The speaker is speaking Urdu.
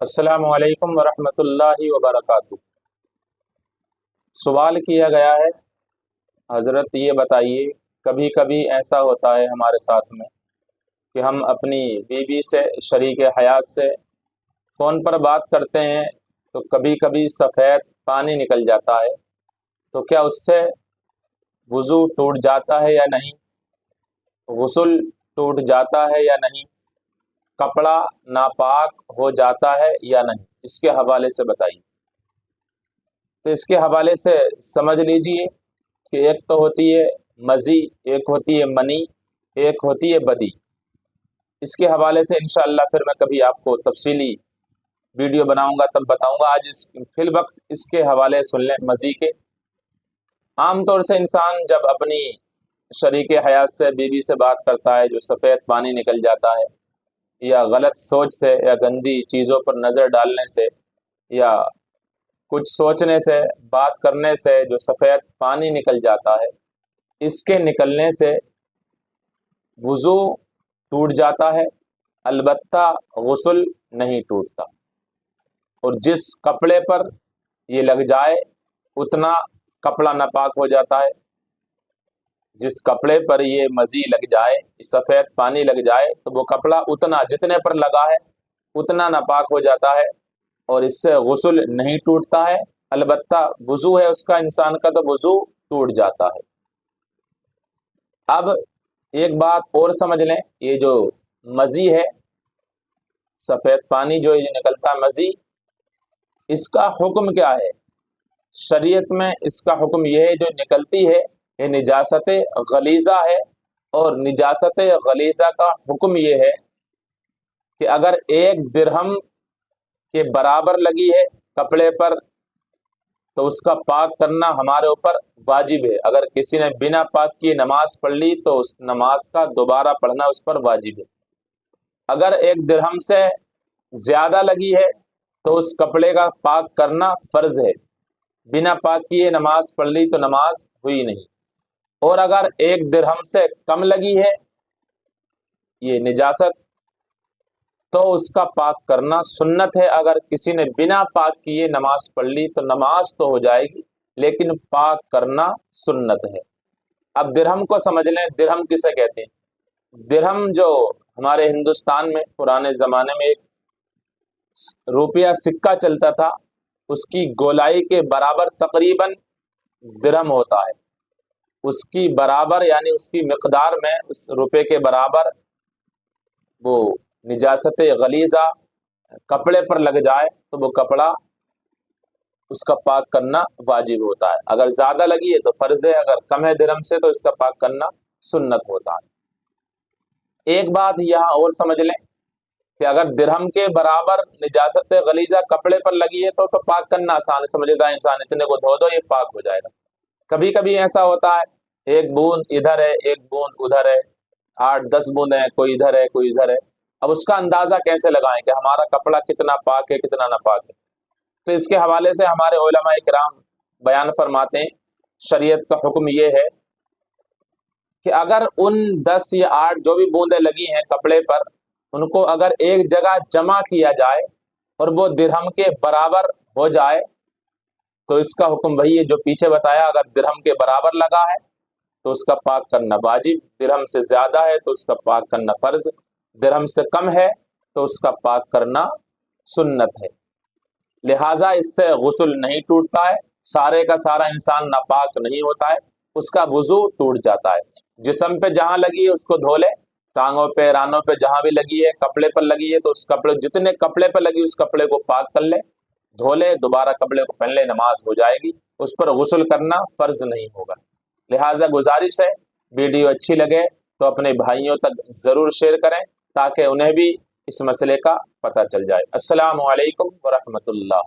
السلام علیکم ورحمۃ اللہ وبرکاتہ۔ سوال کیا گیا ہے، حضرت یہ بتائیے کبھی کبھی ایسا ہوتا ہے ہمارے ساتھ میں کہ ہم اپنی بیوی سے، شریک حیات سے فون پر بات کرتے ہیں تو کبھی کبھی سفید پانی نکل جاتا ہے، تو کیا اس سے وضو ٹوٹ جاتا ہے یا نہیں؟ غسل ٹوٹ جاتا ہے یا نہیں؟ کپڑا ناپاک ہو جاتا ہے یا نہیں؟ اس کے حوالے سے بتائیے۔ تو اس کے حوالے سے سمجھ لیجئے کہ ایک تو ہوتی ہے مزی، ایک ہوتی ہے منی، ایک ہوتی ہے بدی۔ اس کے حوالے سے انشاءاللہ پھر میں کبھی آپ کو تفصیلی ویڈیو بناؤں گا تب بتاؤں گا۔ آج فی الوقت اس کے حوالے سن لیں مزی کے۔ عام طور سے انسان جب اپنی شریک حیات سے، بیوی سے بات کرتا ہے، جو سفید پانی نکل جاتا ہے، یا غلط سوچ سے یا گندی چیزوں پر نظر ڈالنے سے یا کچھ سوچنے سے، بات کرنے سے جو سفید پانی نکل جاتا ہے، اس کے نکلنے سے وضو ٹوٹ جاتا ہے، البتہ غسل نہیں ٹوٹتا۔ اور جس کپڑے پر یہ لگ جائے اتنا کپڑا ناپاک ہو جاتا ہے۔ جس کپڑے پر یہ مزی لگ جائے، سفید پانی لگ جائے، تو وہ کپڑا اتنا جتنے پر لگا ہے اتنا ناپاک ہو جاتا ہے، اور اس سے غسل نہیں ٹوٹتا ہے، البتہ وضو ہے اس کا، انسان کا تو وضو ٹوٹ جاتا ہے۔ اب ایک بات اور سمجھ لیں، یہ جو مزی ہے، سفید پانی جو یہ نکلتا ہے مزی، اس کا حکم کیا ہے؟ شریعت میں اس کا حکم یہ ہے، جو نکلتی ہے یہ نجاست غلیظہ ہے، اور نجاست غلیظہ کا حکم یہ ہے کہ اگر 1 درہم کے برابر لگی ہے کپڑے پر تو اس کا پاک کرنا ہمارے اوپر واجب ہے۔ اگر کسی نے بنا پاک کیے نماز پڑھ لی تو اس نماز کا دوبارہ پڑھنا اس پر واجب ہے۔ اگر 1 درہم سے زیادہ لگی ہے تو اس کپڑے کا پاک کرنا فرض ہے۔ بنا پاک کیے نماز پڑھ لی تو نماز ہوئی نہیں۔ اور اگر 1 درہم سے کم لگی ہے یہ نجاست تو اس کا پاک کرنا سنت ہے۔ اگر کسی نے بنا پاک کیے نماز پڑھ لی تو نماز تو ہو جائے گی لیکن پاک کرنا سنت ہے۔ اب درہم کو سمجھ لیں، درہم کسے کہتے ہیں؟ درہم جو ہمارے ہندوستان میں پرانے زمانے میں ایک روپیہ سکہ چلتا تھا، اس کی گولائی کے برابر تقریباً درہم ہوتا ہے۔ اس کی برابر یعنی اس کی مقدار میں اس روپے کے برابر وہ نجاست غلیظہ کپڑے پر لگ جائے تو وہ کپڑا اس کا پاک کرنا واجب ہوتا ہے۔ اگر زیادہ لگی ہے تو فرض ہے، اگر کم ہے درہم سے تو اس کا پاک کرنا سنت ہوتا ہے۔ ایک بات یہاں اور سمجھ لیں کہ اگر درہم کے برابر نجاست غلیظہ کپڑے پر لگی ہے تو پاک کرنا آسان ہے، سمجھتا ہے انسان اتنے کو دھو دو یہ پاک ہو جائے گا۔ کبھی کبھی ایسا ہوتا ہے 1 بوند ادھر ہے 1 بوند ادھر ہے، 8-10 بوندیں ہیں، کوئی ادھر ہے کوئی ادھر ہے۔ اب اس کا اندازہ کیسے لگائیں کہ ہمارا کپڑا کتنا پاک ہے کتنا ناپاک ہے؟ تو اس کے حوالے سے ہمارے علماء کرام بیان فرماتے ہیں، شریعت کا حکم یہ ہے کہ اگر ان 10 یا 8 جو بھی بوندیں لگی ہیں کپڑے پر، ان کو اگر ایک جگہ جمع کیا جائے اور وہ درہم کے برابر ہو جائے تو اس کا حکم وہی ہے جو پیچھے بتایا۔ اگر درہم کے برابر لگا ہے تو اس کا پاک کرنا واجب، درہم سے زیادہ ہے تو اس کا پاک کرنا فرض، درہم سے کم ہے تو اس کا پاک کرنا سنت ہے۔ لہٰذا اس سے غسل نہیں ٹوٹتا ہے، سارے کا سارا انسان ناپاک نہیں ہوتا ہے، اس کا وضو ٹوٹ جاتا ہے۔ جسم پہ جہاں لگی ہے اس کو دھو لے، ٹانگوں پہ رانوں پہ جہاں بھی لگی ہے، کپڑے پر لگی ہے تو اس کپڑے جتنے کپڑے پہ لگی اس کپڑے کو پاک کر لے، دھو لے، دوبارہ کپڑے کو پہن لے، نماز ہو جائے گی، اس پر غسل کرنا فرض نہیں ہوگا۔ لہٰذا گزارش ہے ویڈیو اچھی لگے تو اپنے بھائیوں تک ضرور شیئر کریں تاکہ انہیں بھی اس مسئلے کا پتہ چل جائے۔ السلام علیکم ورحمۃ اللہ۔